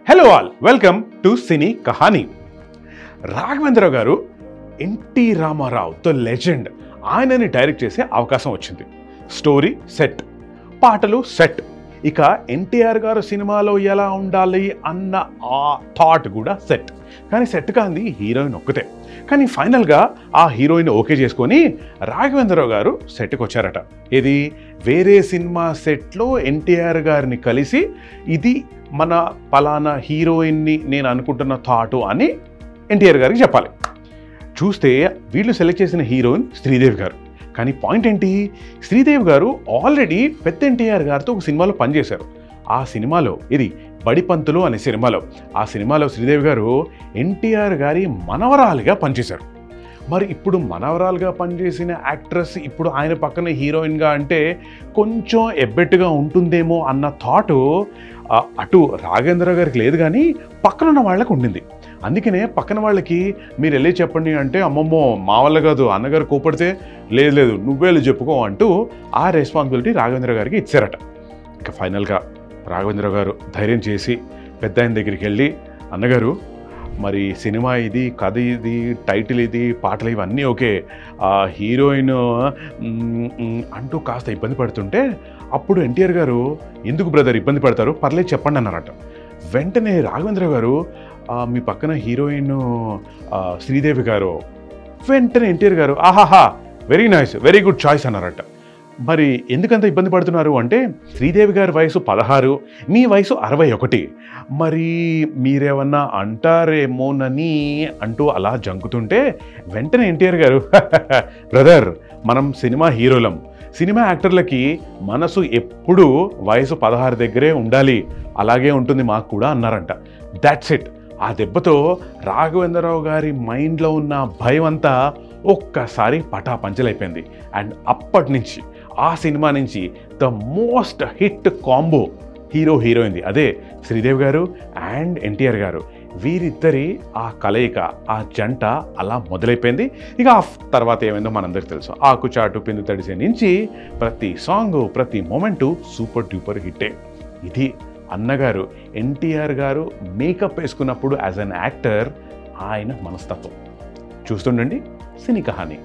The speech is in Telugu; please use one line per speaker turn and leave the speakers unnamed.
హలో ఆల్, వెల్కమ్ టు సినీ కహానీ. రాఘవేంద్ర గారు ఎన్టీ రామారావు ద లెజెండ్ ఆయనని డైరెక్ట్ చేసే అవకాశం వచ్చింది. స్టోరీ సెట్, పాటలు సెట్, ఇక ఎన్టీఆర్ గారు సినిమాలో ఎలా ఉండాలి అన్న ఆ థాట్ కూడా సెట్. కానీ సెట్ కాంది హీరోయిన్ ఒక్కతే. కానీ ఫైనల్గా ఆ హీరోయిన్ ఓకే చేసుకొని రాఘవేంద్రరావు గారు సెట్కి వచ్చారట. ఇది వేరే సినిమా సెట్లో ఎన్టీఆర్ గారిని కలిసి ఇది మన పలానా హీరోయిన్ని నేను అనుకుంటున్న థాటు అని ఎన్టీఆర్ గారికి చెప్పాలి. చూస్తే వీళ్ళు సెలెక్ట్ చేసిన హీరోయిన్ శ్రీదేవి గారు. కానీ పాయింట్ ఏంటి, శ్రీదేవి గారు ఆల్రెడీ పెద్ద ఎన్టీఆర్ గారితో ఒక సినిమాలో పనిచేశారు. ఆ సినిమాలో ఇది బడిపంతులు అనే సినిమాలో, ఆ సినిమాలో శ్రీదేవి గారు ఎన్టీఆర్ గారి మనవరాలుగా పనిచేశారు. మరి ఇప్పుడు మనవరాలుగా పనిచేసిన యాక్ట్రెస్ ఇప్పుడు ఆయన పక్కన హీరోయిన్గా అంటే కొంచెం ఎబ్బెట్టుగా ఉంటుందేమో అన్న థాటు అటు రాఘవేంద్ర గారికి లేదు, కానీ పక్కన ఉన్న వాళ్ళకి ఉండింది. అందుకనే పక్కన వాళ్ళకి మీరు వెళ్ళి చెప్పండి అంటే అమ్మమ్మో మా వల్ల కాదు, అన్నగారు కోపడితే లేదు నువ్వే చెప్పుకో అంటూ ఆ రెస్పాన్సిబిలిటీ రాఘవేంద్ర గారికి ఇచ్చారట. ఇక ఫైనల్గా రాఘవేంద్ర గారు ధైర్యం చేసి పెద్ద ఆయన దగ్గరికి వెళ్ళి, అన్నగారు మరి సినిమా ఇది, కథ ఇది, టైటిల్ ఇది, పాటలు ఇవన్నీ ఓకే, హీరోయిన్ అంటూ కాస్త ఇబ్బంది పడుతుంటే అప్పుడు ఎన్టీఆర్ గారు ఎందుకు బ్రదర్ ఇబ్బంది పడతారు, పర్లేదు చెప్పండి అన్నారట. వెంటనే రాఘవేంద్ర గారు మీ పక్కన హీరోయిన్ శ్రీదేవి గారు, వెంటనే ఎన్టీఆర్ గారు ఆహాహా very nice, very good choice అన్నారట. మరి ఎందుకంత ఇబ్బంది పడుతున్నారు అంటే శ్రీదేవి గారి వయసు 16, మీ వయసు 61, మరి మీరేమన్నా అంటారేమోనని అంటూ అలా జంకుతుంటే వెంటనే ఎన్టీఆర్ గారు బ్రదర్ మనం సినిమా హీరోలం, సినిమా యాక్టర్లకి మనసు ఎప్పుడూ వయసు 16 దగ్గరే ఉండాలి, అలాగే ఉంటుంది మాకు కూడా అన్నారంట. That's it. ఆ దెబ్బతో రాఘవేంద్రరావు గారి మైండ్లో ఉన్న భయం అంతా ఒక్కసారి పటాపంచలైపోయింది. అండ్ అప్పటి నుంచి ఆ సినిమా నుంచి the most hit combo hero హీరోయిన్ది అదే శ్రీదేవి గారు అండ్ ఎన్టీఆర్ గారు. వీరిద్దరి ఆ కలయిక, ఆ జంట అలా మొదలైపోయింది. ఇక ఆ తర్వాత ఏమైందో మనందరికీ తెలుసు. ఆకు చాటు పిందు తడిసే నుంచి ప్రతి సాంగ్, ప్రతి మూమెంటు సూపర్ డూపర్ హిట్టే. ఇది అన్నగారు ఎన్టీఆర్ గారు మేకప్ వేసుకున్నప్పుడు యాజ్ అన్ యాక్టర్ ఆయన మనస్తత్వం. చూస్తుండండి సినీ కహానీ.